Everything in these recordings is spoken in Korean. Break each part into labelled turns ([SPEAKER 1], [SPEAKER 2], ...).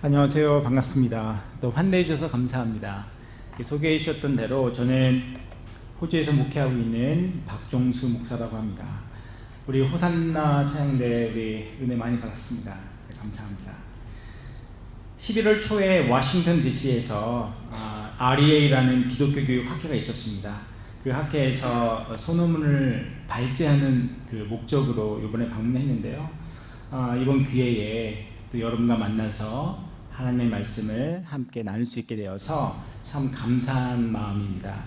[SPEAKER 1] 안녕하세요. 반갑습니다. 또 환대해 주셔서 감사합니다. 소개해 주셨던 대로 저는 호주에서 목회하고 있는 박종수 목사라고 합니다. 우리 호산나 찬양대 우리 은혜 많이 받았습니다. 네, 감사합니다. 11월 초에 워싱턴 DC에서 REA라는 기독교 교육 학회가 있었습니다. 그 학회에서 소노문을 발제하는 그 목적으로 이번에 방문했는데요. 이번 기회에 또 여러분과 만나서 하나님의 말씀을 함께 나눌 수 있게 되어서 참 감사한 마음입니다.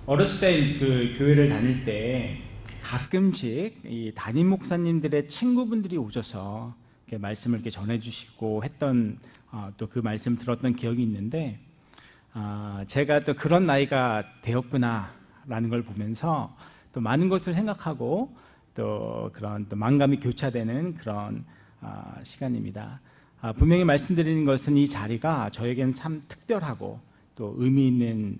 [SPEAKER 1] 어렸을 때 그 교회를 다닐 때 가끔씩 이 담임 목사님들의 친구분들이 오셔서 이렇게 말씀을 이렇게 전해주시고 했던 또 그 말씀 들었던 기억이 있는데 제가 또 그런 나이가 되었구나라는 걸 보면서 또 많은 것을 생각하고 또 그런 또 만감이 교차되는 그런 시간입니다. 분명히 말씀드리는 것은 이 자리가 저에게는 참 특별하고 또 의미 있는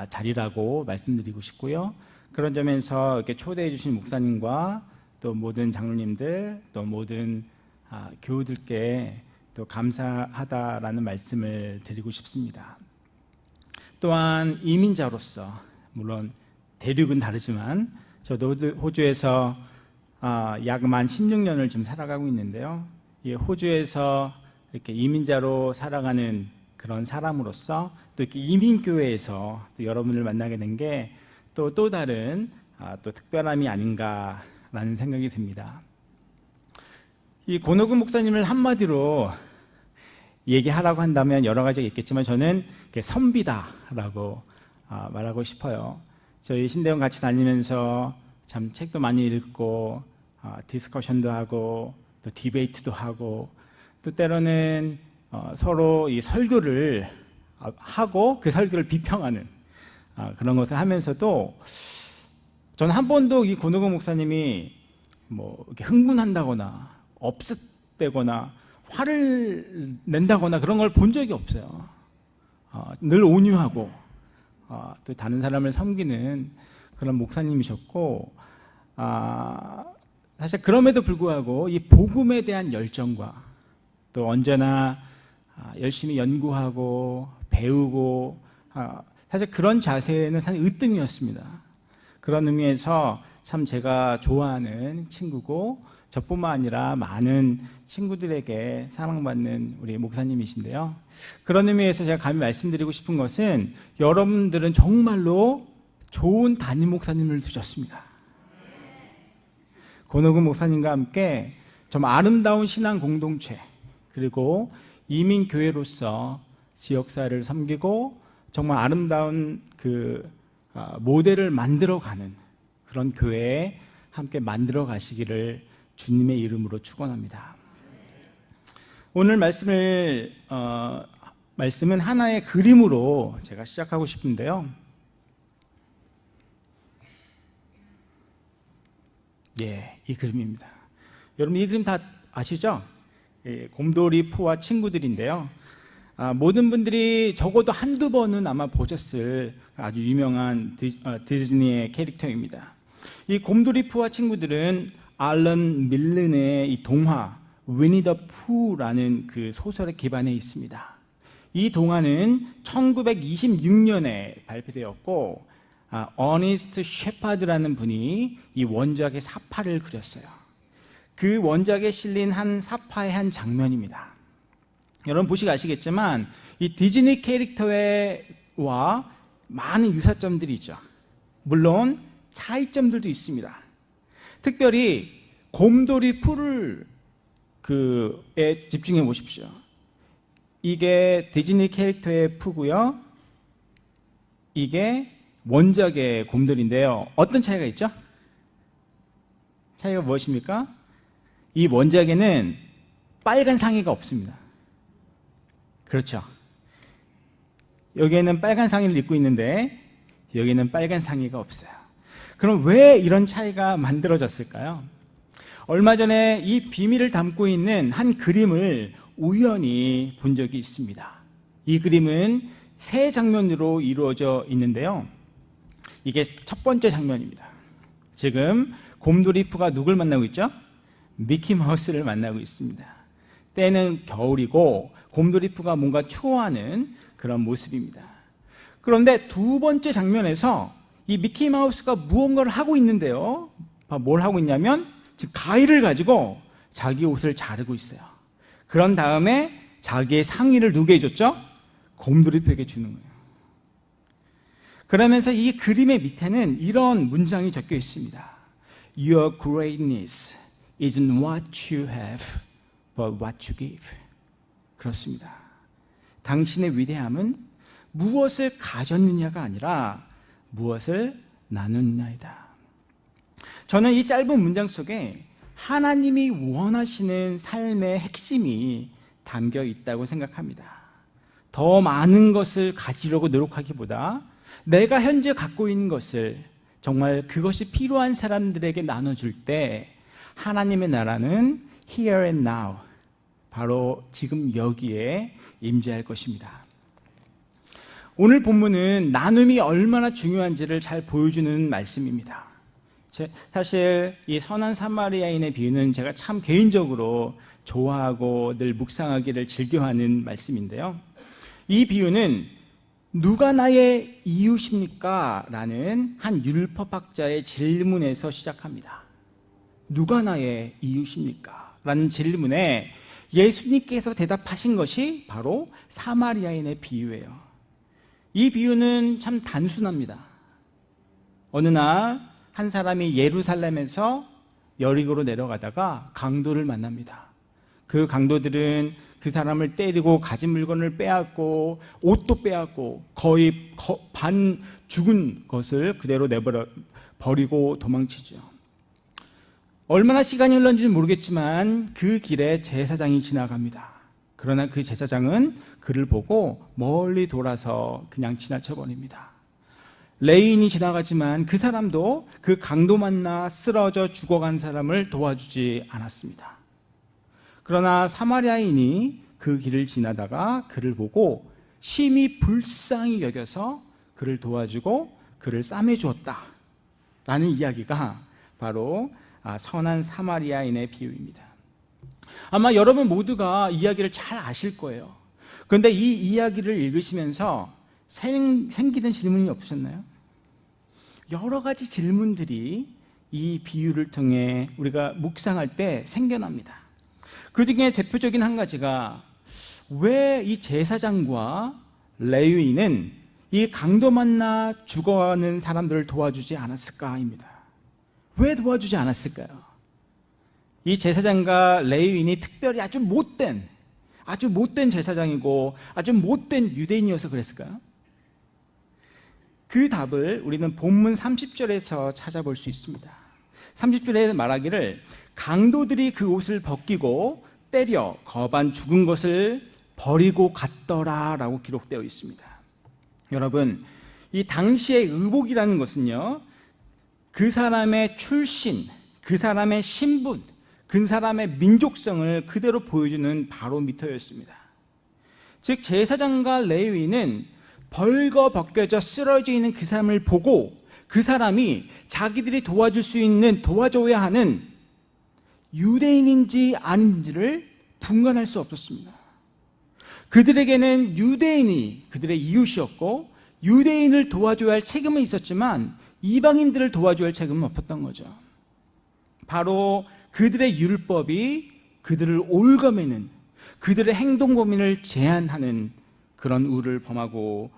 [SPEAKER 1] 자리라고 말씀드리고 싶고요. 그런 점에서 이렇게 초대해 주신 목사님과 또 모든 장로님들 또 모든 교우들께 또 감사하다라는 말씀을 드리고 싶습니다. 또한 이민자로서 물론 대륙은 다르지만 저도 호주에서 약 만 16년을 지금 살아가고 있는데요. 이 호주에서 이렇게 이민자로 살아가는 그런 사람으로서 또 이렇게 이민교회에서 또 여러분을 만나게 된 게 또 다른 또 특별함이 아닌가라는 생각이 듭니다. 이 권호근 목사님을 한마디로 얘기하라고 한다면 여러 가지가 있겠지만 저는 선비다라고 말하고 싶어요. 저희 신대원 같이 다니면서 참 책도 많이 읽고 디스커션도 하고 또 디베이트도 하고 또 때로는 서로 이 설교를 하고 그 설교를 비평하는 그런 것을 하면서도 저는 한 번도 이 권호근 목사님이 뭐 이렇게 흥분한다거나 업셋되거나 화를 낸다거나 그런 걸 본 적이 없어요. 늘 온유하고 또 다른 사람을 섬기는 그런 목사님이셨고 사실 그럼에도 불구하고 이 복음에 대한 열정과 또 언제나 열심히 연구하고 배우고 사실 그런 자세는 사실 으뜸이었습니다. 그런 의미에서 참 제가 좋아하는 친구고 저뿐만 아니라 많은 친구들에게 사랑받는 우리 목사님이신데요. 그런 의미에서 제가 감히 말씀드리고 싶은 것은 여러분들은 정말로 좋은 담임 목사님을 두셨습니다. 권호근 목사님과 함께 좀 아름다운 신앙 공동체 그리고 이민교회로서 지역사회를 섬기고 정말 아름다운 그 모델을 만들어가는 그런 교회에 함께 만들어 가시기를 주님의 이름으로 축원합니다. 오늘 말씀은 하나의 그림으로 제가 시작하고 싶은데요. 이 그림입니다. 여러분 이 그림 다 아시죠? 곰돌이 푸와 친구들인데요. 모든 분들이 적어도 한두 번은 아마 보셨을 아주 유명한 디즈니의 캐릭터입니다. 이 곰돌이 푸와 친구들은 알런 밀른의 이 동화 위니 더 푸라는 그 소설에 기반해 있습니다. 이 동화는 1926년에 발표되었고 어니스트 셰파드라는 분이 이 원작의 사파를 그렸어요. 그 원작에 실린 한 사파의 한 장면입니다. 여러분 보시고 아시겠지만 이 디즈니 캐릭터와 많은 유사점들이 있죠. 물론 차이점들도 있습니다. 특별히 곰돌이 푸를 에 집중해 보십시오. 이게 디즈니 캐릭터의 푸고요. 이게 원작의 곰돌인데요. 어떤 차이가 있죠? 차이가 무엇입니까? 이 원작에는 빨간 상의가 없습니다. 그렇죠. 여기에는 빨간 상의를 입고 있는데 여기는 빨간 상의가 없어요. 그럼 왜 이런 차이가 만들어졌을까요? 얼마 전에 이 비밀을 담고 있는 한 그림을 우연히 본 적이 있습니다. 이 그림은 세 장면으로 이루어져 있는데요. 이게 첫 번째 장면입니다. 지금 곰돌이 푸가 누굴 만나고 있죠? 미키마우스를 만나고 있습니다. 때는 겨울이고 곰돌이푸가 뭔가 추워하는 그런 모습입니다. 그런데 두 번째 장면에서 이 미키마우스가 무언가를 하고 있는데요. 뭘 하고 있냐면 지금 가위를 가지고 자기 옷을 자르고 있어요. 그런 다음에 자기의 상의를 누구에게 해줬죠? 곰돌이푸에게 주는 거예요. 그러면서 이 그림의 밑에는 이런 문장이 적혀 있습니다. Your greatness isn't what you have, but what you give. 그렇습니다. 당신의 위대함은 무엇을 가졌느냐가 아니라 무엇을 나눴느냐이다. 저는 이 짧은 문장 속에 하나님이 원하시는 삶의 핵심이 담겨 있다고 생각합니다. 더 많은 것을 가지려고 노력하기보다 내가 현재 갖고 있는 것을 정말 그것이 필요한 사람들에게 나눠줄 때 하나님의 나라는 here and now, 바로 지금 여기에 임재할 것입니다. 오늘 본문은 나눔이 얼마나 중요한지를 잘 보여주는 말씀입니다. 사실 이 선한 사마리아인의 비유는 제가 참 개인적으로 좋아하고 늘 묵상하기를 즐겨하는 말씀인데요. 이 비유는 누가 나의 이웃입니까? 라는 한 율법학자의 질문에서 시작합니다. 누가 나의 이웃입니까? 라는 질문에 예수님께서 대답하신 것이 바로 사마리아인의 비유예요. 이 비유는 참 단순합니다. 어느 날 한 사람이 예루살렘에서 여리고로 내려가다가 강도를 만납니다. 그 강도들은 그 사람을 때리고 가진 물건을 빼앗고 옷도 빼앗고 거의 반 죽은 것을 그대로 버리고 도망치죠. 얼마나 시간이 흘렀는지는 모르겠지만 그 길에 제사장이 지나갑니다. 그러나 그 제사장은 그를 보고 멀리 돌아서 그냥 지나쳐버립니다. 레인이 지나가지만 그 사람도 그 강도 만나 쓰러져 죽어간 사람을 도와주지 않았습니다. 그러나 사마리아인이 그 길을 지나다가 그를 보고 심히 불쌍히 여겨서 그를 도와주고 그를 싸매주었다 라는 이야기가 바로 선한 사마리아인의 비유입니다. 아마 여러분 모두가 이야기를 잘 아실 거예요. 그런데 이 이야기를 읽으시면서 생기는 질문이 없으셨나요? 여러 가지 질문들이 이 비유를 통해 우리가 묵상할 때 생겨납니다. 그 중에 대표적인 한 가지가 왜 이 제사장과 레위인은 이 강도 만나 죽어가는 사람들을 도와주지 않았을까입니다. 왜 도와주지 않았을까요? 이 제사장과 레위인이 특별히 아주 못된 제사장이고 아주 못된 유대인이어서 그랬을까요? 그 답을 우리는 본문 30절에서 찾아볼 수 있습니다. 30절에 말하기를 강도들이 그 옷을 벗기고 때려 거반 죽은 것을 버리고 갔더라 라고 기록되어 있습니다. 여러분, 이 당시의 의복이라는 것은요, 그 사람의 출신, 그 사람의 신분, 그 사람의 민족성을 그대로 보여주는 바로미터였습니다. 즉 제사장과 레위인은 벌거 벗겨져 쓰러져 있는 그 사람을 보고 그 사람이 자기들이 도와줘야 하는 유대인인지 아닌지를 분간할 수 없었습니다. 그들에게는 유대인이 그들의 이웃이었고 유대인을 도와줘야 할 책임은 있었지만 이방인들을 도와줘야 할 책임은 없었던 거죠. 바로 그들의 율법이 그들을 올가매는, 그들의 행동 범위를 제한하는 그런 우를 범하고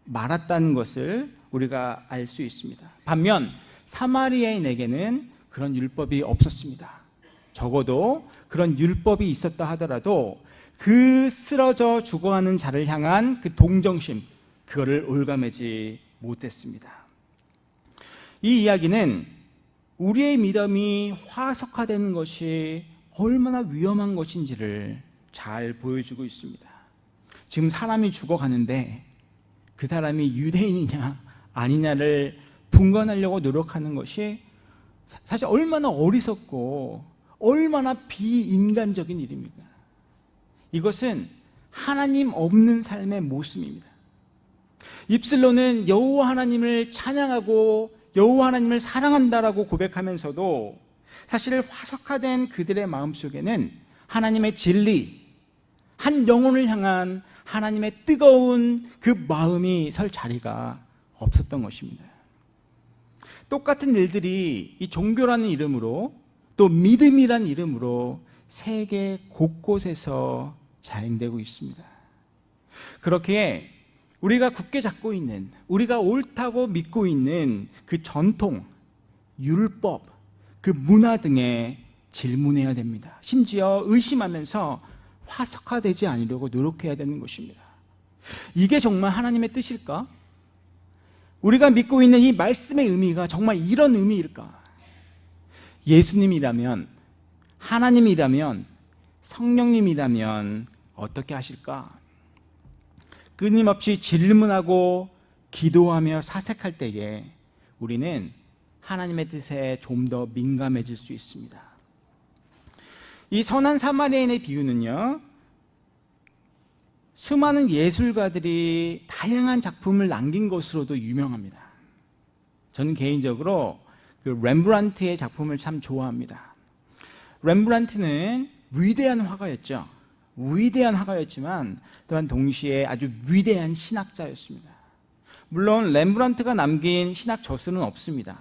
[SPEAKER 1] 말았다는 것을 우리가 알 수 있습니다. 반면 사마리아인에게는 그런 율법이 없었습니다. 적어도 그런 율법이 있었다 하더라도 그 쓰러져 죽어가는 자를 향한 그 동정심, 그거를 올가매지 못했습니다. 이 이야기는 우리의 믿음이 화석화되는 것이 얼마나 위험한 것인지를 잘 보여주고 있습니다. 지금 사람이 죽어가는데 그 사람이 유대인이냐 아니냐를 분간하려고 노력하는 것이 사실 얼마나 어리석고 얼마나 비인간적인 일입니까? 이것은 하나님 없는 삶의 모습입니다. 입술로는 여호와 하나님을 찬양하고 여호와 하나님을 사랑한다라고 고백하면서도 사실 화석화된 그들의 마음속에는 하나님의 진리, 한 영혼을 향한 하나님의 뜨거운 그 마음이 설 자리가 없었던 것입니다. 똑같은 일들이 이 종교라는 이름으로 또 믿음이란 이름으로 세계 곳곳에서 자행되고 있습니다. 그렇게 우리가 굳게 잡고 있는, 우리가 옳다고 믿고 있는 그 전통, 율법, 그 문화 등에 질문해야 됩니다. 심지어 의심하면서 화석화되지 않으려고 노력해야 되는 것입니다. 이게 정말 하나님의 뜻일까? 우리가 믿고 있는 이 말씀의 의미가 정말 이런 의미일까? 예수님이라면, 하나님이라면, 성령님이라면 어떻게 하실까? 끊임없이 질문하고 기도하며 사색할 때에 우리는 하나님의 뜻에 좀 더 민감해질 수 있습니다. 이 선한 사마리아인의 비유는요, 수많은 예술가들이 다양한 작품을 남긴 것으로도 유명합니다. 저는 개인적으로 그 렘브란트의 작품을 참 좋아합니다. 렘브란트는 위대한 화가였죠. 위대한 화가였지만 또한 동시에 아주 위대한 신학자였습니다. 물론 렘브란트가 남긴 신학 저술은 없습니다.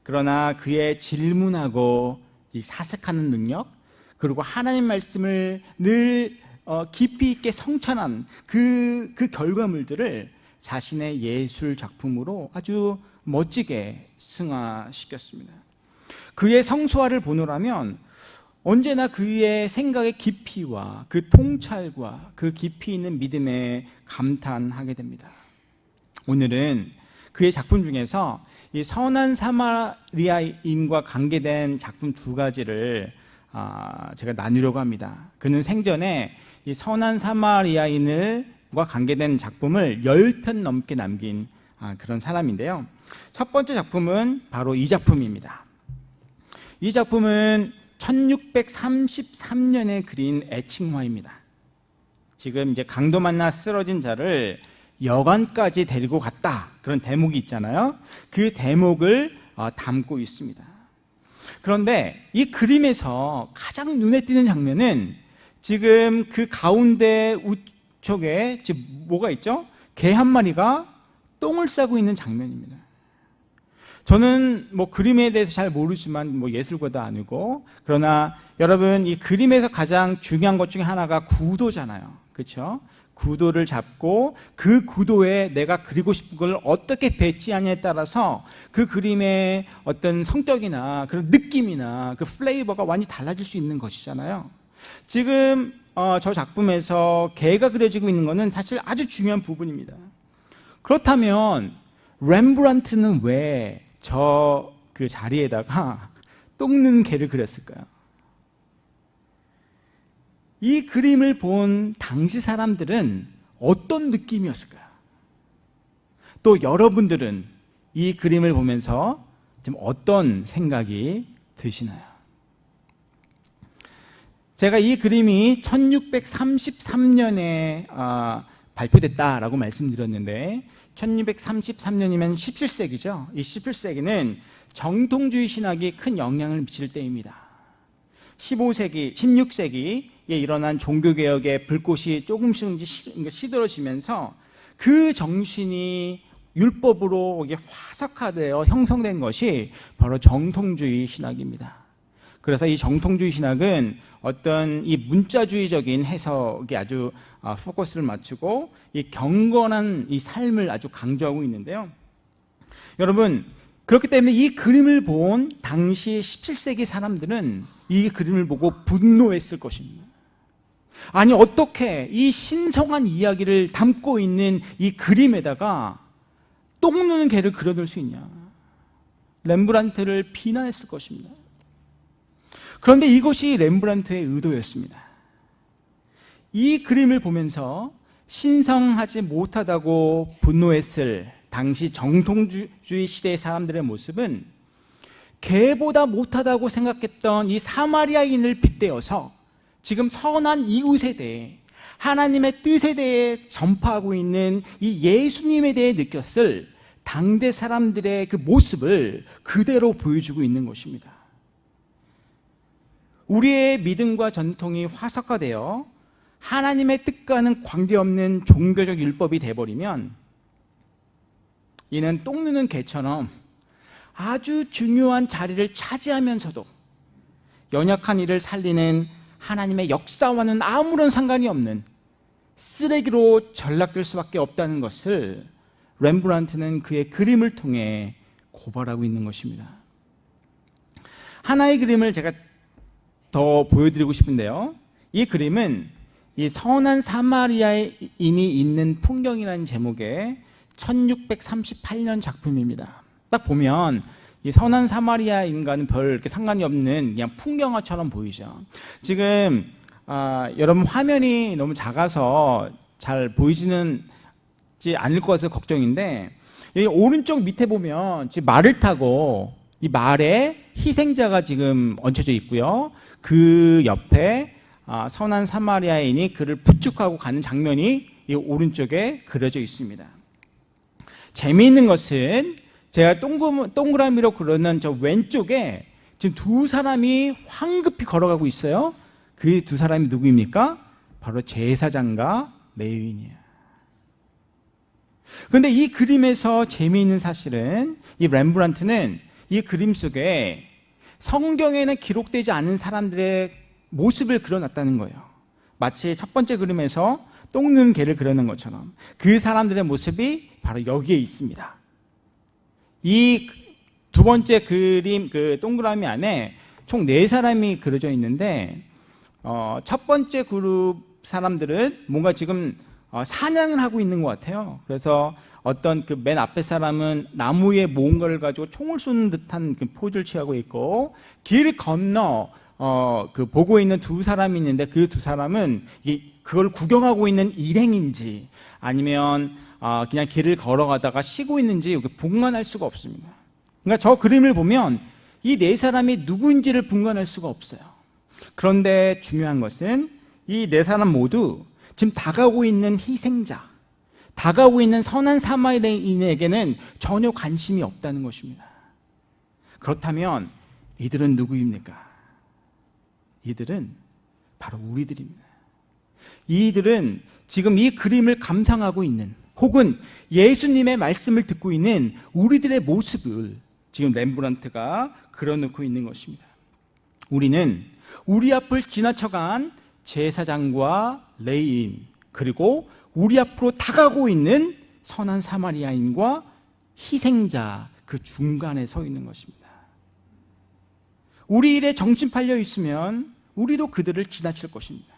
[SPEAKER 1] 그러나 그의 질문하고 이 사색하는 능력, 그리고 하나님 말씀을 늘 깊이 있게 성찬한 그 결과물들을 자신의 예술 작품으로 아주 멋지게 승화시켰습니다. 그의 성소화를 보노라면 언제나 그의 생각의 깊이와 그 통찰과 그 깊이 있는 믿음에 감탄하게 됩니다. 오늘은 그의 작품 중에서 이 선한 사마리아인과 관계된 작품 두 가지를 제가 나누려고 합니다. 그는 생전에 이 선한 사마리아인과 관계된 작품을 10편 넘게 남긴 그런 사람인데요. 첫 번째 작품은 바로 이 작품입니다. 이 작품은 1633년에 그린 애칭화입니다. 지금 이제 강도 만나 쓰러진 자를 여관까지 데리고 갔다, 그런 대목이 있잖아요. 그 대목을 담고 있습니다. 그런데 이 그림에서 가장 눈에 띄는 장면은 지금 그 가운데 우측에 지금 뭐가 있죠? 개 한 마리가 똥을 싸고 있는 장면입니다. 저는 뭐 그림에 대해서 잘 모르지만 뭐 예술가도 아니고, 그러나 여러분 이 그림에서 가장 중요한 것 중에 하나가 구도잖아요. 그렇죠? 구도를 잡고 그 구도에 내가 그리고 싶은 걸 어떻게 배치하냐에 따라서 그 그림의 어떤 성격이나 그런 느낌이나 그 플레이버가 완전히 달라질 수 있는 것이잖아요. 지금 저 작품에서 개가 그려지고 있는 것은 사실 아주 중요한 부분입니다. 그렇다면 렘브란트는 왜 저 그 자리에다가 똥 누는 개를 그렸을까요? 이 그림을 본 당시 사람들은 어떤 느낌이었을까요? 또 여러분들은 이 그림을 보면서 좀 어떤 생각이 드시나요? 제가 이 그림이 1633년에 발표됐다라고 말씀드렸는데 1633년이면 17세기죠. 이 17세기는 정통주의 신학이 큰 영향을 미칠 때입니다. 15세기, 16세기에 일어난 종교개혁의 불꽃이 조금씩 시들어지면서 그 정신이 율법으로 화석화되어 형성된 것이 바로 정통주의 신학입니다. 그래서 이 정통주의 신학은 어떤 이 문자주의적인 해석에 아주 포커스를 맞추고 이 경건한 이 삶을 아주 강조하고 있는데요. 여러분, 그렇기 때문에 이 그림을 본 당시 17세기 사람들은 이 그림을 보고 분노했을 것입니다. 아니, 어떻게 이 신성한 이야기를 담고 있는 이 그림에다가 똥 누는 개를 그려놓을 수 있냐? 렘브란트를 비난했을 것입니다. 그런데 이것이 렘브란트의 의도였습니다. 이 그림을 보면서 신성하지 못하다고 분노했을 당시 정통주의 시대의 사람들의 모습은 개보다 못하다고 생각했던 이 사마리아인을 빗대어서 지금 선한 이웃에 대해, 하나님의 뜻에 대해 전파하고 있는 이 예수님에 대해 느꼈을 당대 사람들의 그 모습을 그대로 보여주고 있는 것입니다. 우리의 믿음과 전통이 화석화되어 하나님의 뜻과는 관계없는 종교적 율법이 돼버리면 이는 똥 누는 개처럼 아주 중요한 자리를 차지하면서도 연약한 이를 살리는 하나님의 역사와는 아무런 상관이 없는 쓰레기로 전락될 수밖에 없다는 것을 렘브란트는 그의 그림을 통해 고발하고 있는 것입니다. 하나의 그림을 제가 더 보여드리고 싶은데요, 이 그림은 이 선한 사마리아인이 있는 풍경이라는 제목의 1638년 작품입니다. 딱 보면 이 선한 사마리아인과는 별 이렇게 상관이 없는 그냥 풍경화처럼 보이죠. 지금 여러분 화면이 너무 작아서 잘 보이지는 않을 것 같아서 걱정인데, 여기 오른쪽 밑에 보면 지금 말을 타고 이 말에 희생자가 지금 얹혀져 있고요. 그 옆에 선한 사마리아인이 그를 부축하고 가는 장면이 이 오른쪽에 그려져 있습니다. 재미있는 것은 제가 동그라미로 그려놓은 저 왼쪽에 지금 두 사람이 황급히 걸어가고 있어요. 그 두 사람이 누구입니까? 바로 제사장과 레위인이에요. 그런데 이 그림에서 재미있는 사실은 이 렘브란트는 이 그림 속에 성경에는 기록되지 않은 사람들의 모습을 그려놨다는 거예요. 마치 첫 번째 그림에서 똥 누는 개를 그려놓은 것처럼 그 사람들의 모습이 바로 여기에 있습니다. 이 두 번째 그림, 그 동그라미 안에 총 4사람이 그려져 있는데, 첫 번째 그룹 사람들은 뭔가 지금 사냥을 하고 있는 것 같아요. 그래서 어떤 그 맨 앞에 사람은 나무에 뭔가를 가지고 총을 쏘는 듯한 그 포즈를 취하고 있고, 길 건너 그 보고 있는 두 사람이 있는데 그 두 사람은 그걸 구경하고 있는 일행인지 아니면 그냥 길을 걸어가다가 쉬고 있는지 분간할 수가 없습니다. 그러니까 저 그림을 보면 이 4사람이 누구인지를 분간할 수가 없어요. 그런데 중요한 것은 이 4사람 모두 지금 다가오고 있는 희생자, 다가오고 있는 선한 사마리아인에게는 전혀 관심이 없다는 것입니다. 그렇다면 이들은 누구입니까? 이들은 바로 우리들입니다. 이들은 지금 이 그림을 감상하고 있는, 혹은 예수님의 말씀을 듣고 있는 우리들의 모습을 지금 렘브란트가 그려놓고 있는 것입니다. 우리는 우리 앞을 지나쳐간 제사장과 레위인, 그리고 우리 앞으로 다가오고 있는 선한 사마리아인과 희생자, 그 중간에 서 있는 것입니다. 우리 일에 정신 팔려 있으면 우리도 그들을 지나칠 것입니다.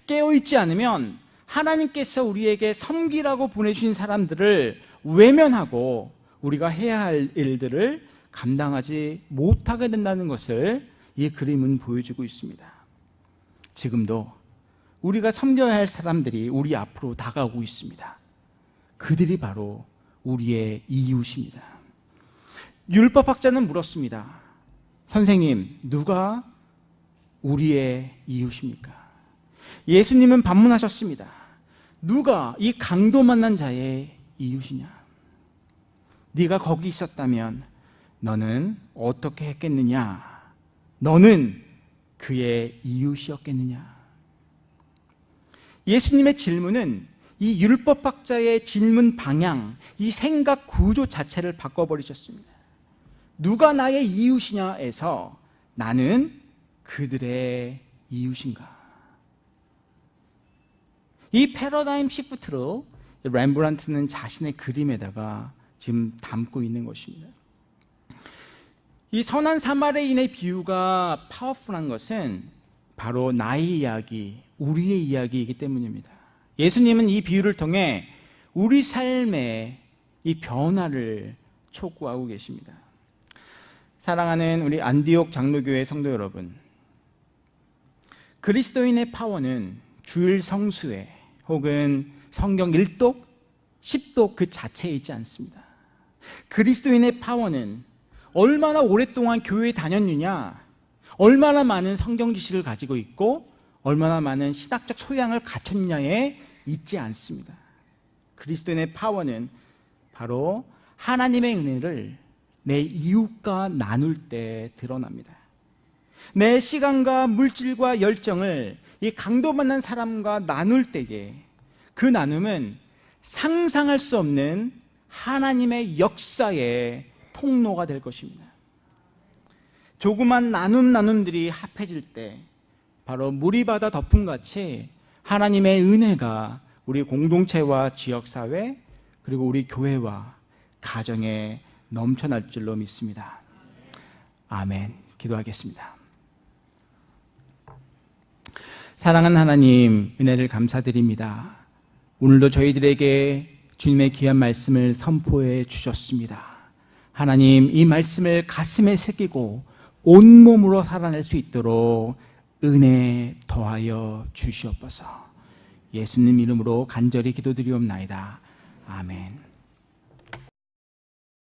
[SPEAKER 1] 깨어있지 않으면 하나님께서 우리에게 섬기라고 보내주신 사람들을 외면하고 우리가 해야 할 일들을 감당하지 못하게 된다는 것을 이 그림은 보여주고 있습니다. 지금도 우리가 섬겨야 할 사람들이 우리 앞으로 다가오고 있습니다. 그들이 바로 우리의 이웃입니다. 율법학자는 물었습니다. 선생님, 누가 우리의 이웃입니까? 예수님은 반문하셨습니다. 누가 이 강도 만난 자의 이웃이냐? 네가 거기 있었다면 너는 어떻게 했겠느냐? 너는 그의 이웃이었겠느냐? 예수님의 질문은 이 율법학자의 질문 방향, 이 생각 구조 자체를 바꿔버리셨습니다. 누가 나의 이웃이냐에서 나는 그들의 이웃인가? 이 패러다임 시프트로 렘브란트는 자신의 그림에다가 지금 담고 있는 것입니다. 이 선한 사마리아인의 비유가 파워풀한 것은 바로 나의 이야기, 우리의 이야기이기 때문입니다. 예수님은 이 비유를 통해 우리 삶의 이 변화를 촉구하고 계십니다. 사랑하는 우리 안디옥 장로교회 성도 여러분, 그리스도인의 파워는 주일 성수회 혹은 성경 1독, 10독 그 자체에 있지 않습니다. 그리스도인의 파워는 얼마나 오랫동안 교회에 다녔느냐, 얼마나 많은 성경 지식을 가지고 있고 얼마나 많은 신학적 소양을 갖췄느냐에 있지 않습니다. 그리스도인의 파워는 바로 하나님의 은혜를 내 이웃과 나눌 때 드러납니다. 내 시간과 물질과 열정을 이 강도 만난 사람과 나눌 때에 그 나눔은 상상할 수 없는 하나님의 역사의 통로가 될 것입니다. 조그만 나눔들이 합해질 때 바로 물이 바다 덮음같이 하나님의 은혜가 우리 공동체와 지역사회 그리고 우리 교회와 가정에 넘쳐날 줄로 믿습니다. 아멘. 기도하겠습니다. 사랑하는 하나님, 은혜를 감사드립니다. 오늘도 저희들에게 주님의 귀한 말씀을 선포해 주셨습니다. 하나님, 이 말씀을 가슴에 새기고 온몸으로 살아낼 수 있도록 은혜 더하여 주시옵소서. 예수님 이름으로 간절히 기도드리옵나이다. 아멘.